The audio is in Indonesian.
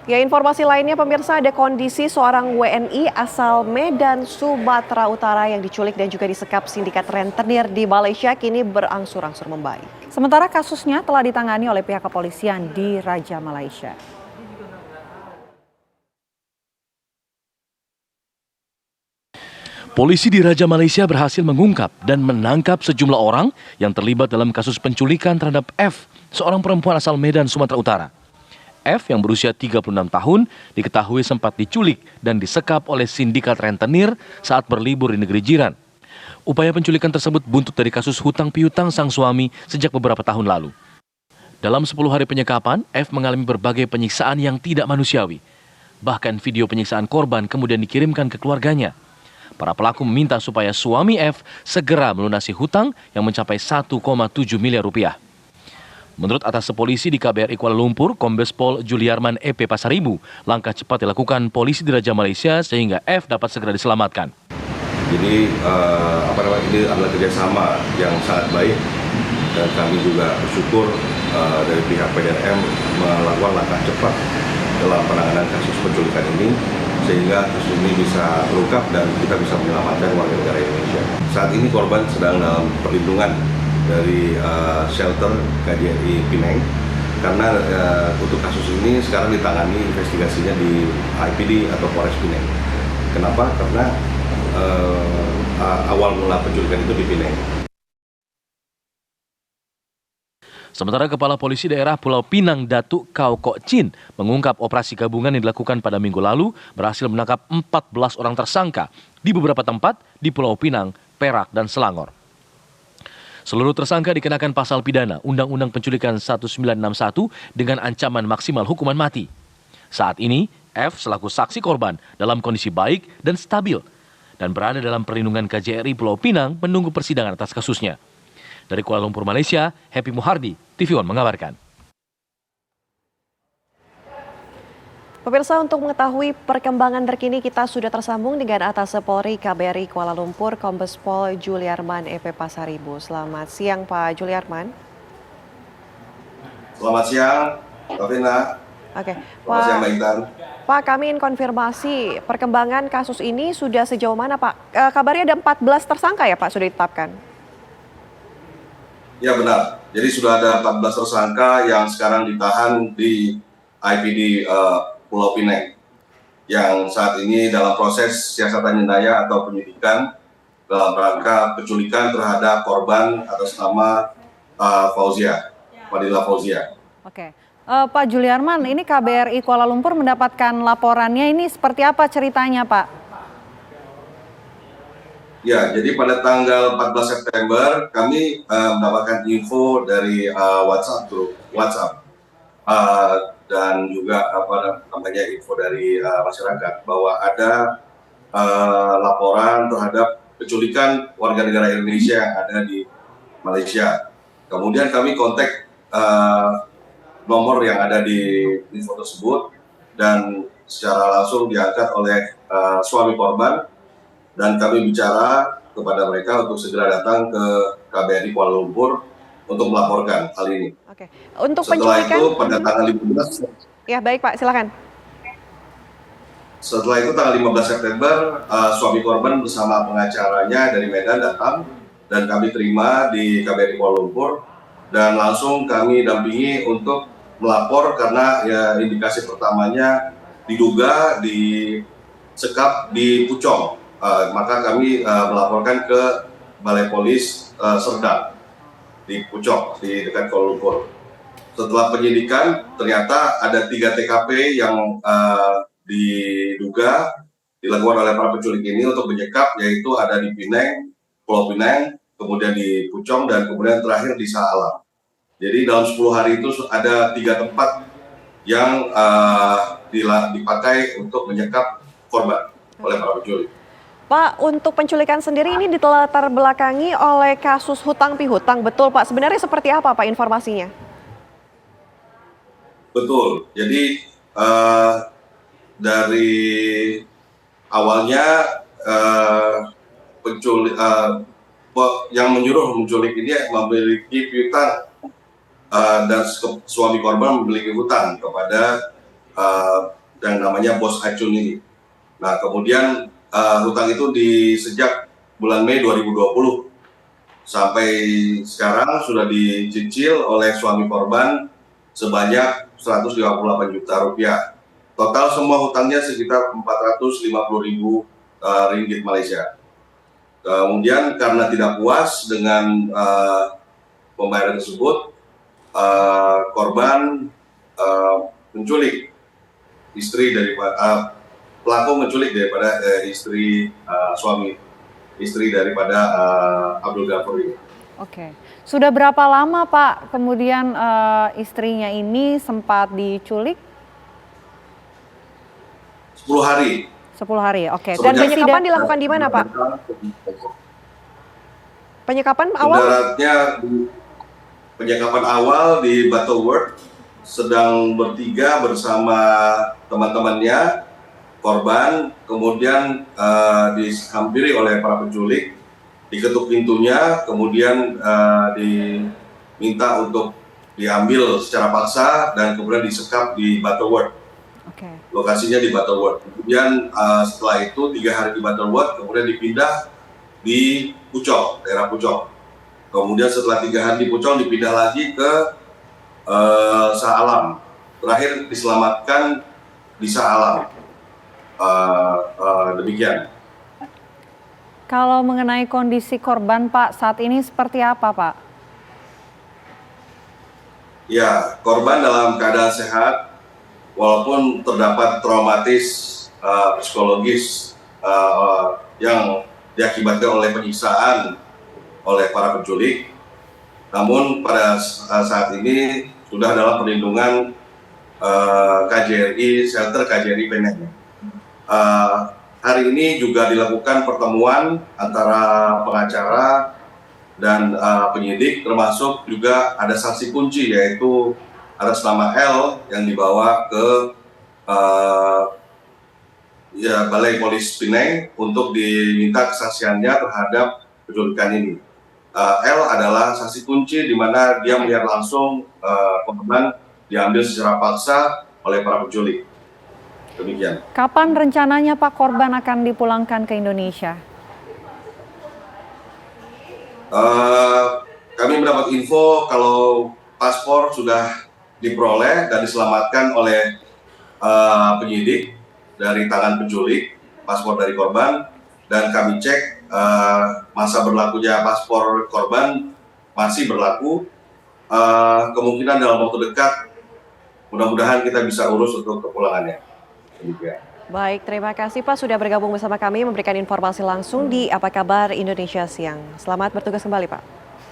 Ya, informasi lainnya pemirsa, ada kondisi seorang WNI asal Medan, Sumatera Utara yang diculik dan juga disekap sindikat rentenir di Malaysia kini berangsur-angsur membaik. Sementara kasusnya telah ditangani oleh pihak kepolisian di Raja Malaysia. Polisi di Raja Malaysia berhasil mengungkap dan menangkap sejumlah orang yang terlibat dalam kasus penculikan terhadap F, seorang perempuan asal Medan, Sumatera Utara. F yang berusia 36 tahun diketahui sempat diculik dan disekap oleh sindikat rentenir saat berlibur di negeri jiran. Upaya penculikan tersebut buntut dari kasus hutang piutang sang suami sejak beberapa tahun lalu. Dalam 10 hari penyekapan, F mengalami berbagai penyiksaan yang tidak manusiawi. Bahkan video penyiksaan korban kemudian dikirimkan ke keluarganya. Para pelaku meminta supaya suami F segera melunasi hutang yang mencapai 1,7 miliar rupiah. Menurut atas polisi di KBRI Kuala Lumpur, Kombes Pol Juliarman EP Pasaribu, langkah cepat dilakukan polisi di Raja Malaysia sehingga F dapat segera diselamatkan. Jadi ini adalah kerjasama yang sangat baik dan kami juga bersyukur dari pihak PDRM melakukan langkah cepat dalam penanganan kasus penculikan ini sehingga kasus ini bisa terungkap dan kita bisa menyelamatkan warga negara Indonesia. Saat ini korban sedang dalam perlindungan dari shelter KJRI Penang karena untuk kasus ini sekarang ditangani investigasinya di IPD atau Polres Penang. Kenapa? Karena awal mula penculikan itu di Penang. Sementara Kepala Polisi Daerah Pulau Pinang Datuk Kau Kok Chin mengungkap operasi gabungan yang dilakukan pada minggu lalu berhasil menangkap 14 orang tersangka di beberapa tempat di Pulau Pinang, Perak, dan Selangor. Seluruh tersangka dikenakan pasal pidana Undang-Undang Penculikan 1961 dengan ancaman maksimal hukuman mati. Saat ini, F selaku saksi korban dalam kondisi baik dan stabil dan berada dalam perlindungan KJRI Pulau Pinang menunggu persidangan atas kasusnya. Dari Kuala Lumpur, Malaysia, Happy Muhardi, TV One mengabarkan. Pemirsa, untuk mengetahui perkembangan terkini kita sudah tersambung dengan Atase Polri KBRI Kuala Lumpur, Kombes Pol Juliarman EP Pasaribu. Selamat siang Pak Juliarman. Selamat siang, Mbak Vina. Oke, Selamat siang, Mbak Intan. Pak, kami ingin konfirmasi perkembangan kasus ini sudah sejauh mana Pak? Kabarnya ada 14 tersangka ya Pak sudah ditetapkan? Ya benar, jadi sudah ada 14 tersangka yang sekarang ditahan di IPD Pulau Pinang yang saat ini dalam proses siasatan jenayah atau penyidikan dalam rangka penculikan terhadap korban atas nama Fauzia, Fadila Fauzia. Oke, Pak Juliarman, ini KBRI Kuala Lumpur mendapatkan laporannya, ini seperti apa ceritanya Pak? Ya, jadi pada tanggal 14 September kami mendapatkan info dari grup WhatsApp dan juga info dari masyarakat bahwa ada laporan terhadap penculikan warga negara Indonesia yang ada di Malaysia. Kemudian kami kontak nomor yang ada di info tersebut dan secara langsung diangkat oleh suami korban. Dan kami bicara kepada mereka untuk segera datang ke KBRI Kuala Lumpur untuk melaporkan hal ini. Oke. Untuk setelah penculikan, itu pada tanggal 15. Ya baik Pak, silakan. Setelah itu tanggal 15 September suami korban bersama pengacaranya dari Medan datang dan kami terima di KBRI Kuala Lumpur dan langsung kami dampingi untuk melapor karena ya indikasi pertamanya diduga disekap di Puchong. Maka kami melaporkan ke Balai Polis Serdang di Puchong, di dekat Kuala Lumpur. Setelah penyidikan, ternyata ada 3 TKP yang diduga dilakukan oleh para penculik ini untuk menyekap, yaitu ada di Penang, Pulau Pinang, kemudian di Puchong, dan kemudian terakhir di Shah Alam. Jadi dalam 10 hari itu ada 3 tempat yang dipakai untuk menyekap korban oleh para penculik. Pak, untuk penculikan sendiri ini dilatar belakangi oleh kasus hutang pihutang, betul Pak? Sebenarnya seperti apa Pak informasinya? Betul, jadi dari awalnya yang menyuruh menculik ini memiliki piutang dan suami korban memiliki hutang kepada yang namanya Bos Acun ini. Nah, kemudian hutang itu sejak bulan Mei 2020 sampai sekarang sudah dicicil oleh suami korban sebanyak 158 juta rupiah. Total semua hutangnya sekitar 450.000 ringgit Malaysia. Kemudian karena tidak puas dengan pembayaran tersebut, korban menculik istri daripada pelaku menculik daripada istri daripada Abdul Ghafur ini. Oke. Sudah berapa lama Pak kemudian istrinya ini sempat diculik? 10 hari. 10 hari, oke. Dan penyekapan dilakukan di mana, Pak? Penyekapan awal? Ibaratnya penyekapan awal di Butterworth, sedang bertiga bersama teman-temannya, korban, kemudian dihampiri oleh para penculik, diketuk pintunya, kemudian diminta untuk diambil secara paksa dan kemudian disekap di Butterworth. Oke. Lokasinya di Butterworth. Kemudian setelah itu 3 hari di Butterworth, kemudian dipindah di Puchong, daerah Puchong. Kemudian setelah 3 hari di Puchong dipindah lagi ke Shah Alam. Terakhir diselamatkan di Shah Alam. Demikian. Kalau mengenai kondisi korban Pak saat ini seperti apa Pak? Ya, korban dalam keadaan sehat, walaupun terdapat traumatis psikologis yang diakibatkan oleh penyiksaan oleh para penculik, namun pada saat ini sudah dalam perlindungan KJRI, shelter KJRI Penang. Hari ini juga dilakukan pertemuan antara pengacara dan penyidik, termasuk juga ada saksi kunci yaitu atas nama L yang dibawa ke Balai Polis Penang untuk diminta kesaksiannya terhadap penculikan ini. L adalah saksi kunci di mana dia melihat langsung korban diambil secara paksa oleh para penculik. Demikian. Kapan rencananya Pak korban akan dipulangkan ke Indonesia? Kami mendapat info kalau paspor sudah diperoleh dan diselamatkan oleh penyidik dari tangan penculik, paspor dari korban, dan kami cek masa berlakunya paspor korban masih berlaku. Kemungkinan dalam waktu dekat mudah-mudahan kita bisa urus untuk kepulangannya. Demikian. Baik, terima kasih Pak sudah bergabung bersama kami memberikan informasi langsung di Apa Kabar Indonesia Siang. Selamat bertugas kembali Pak.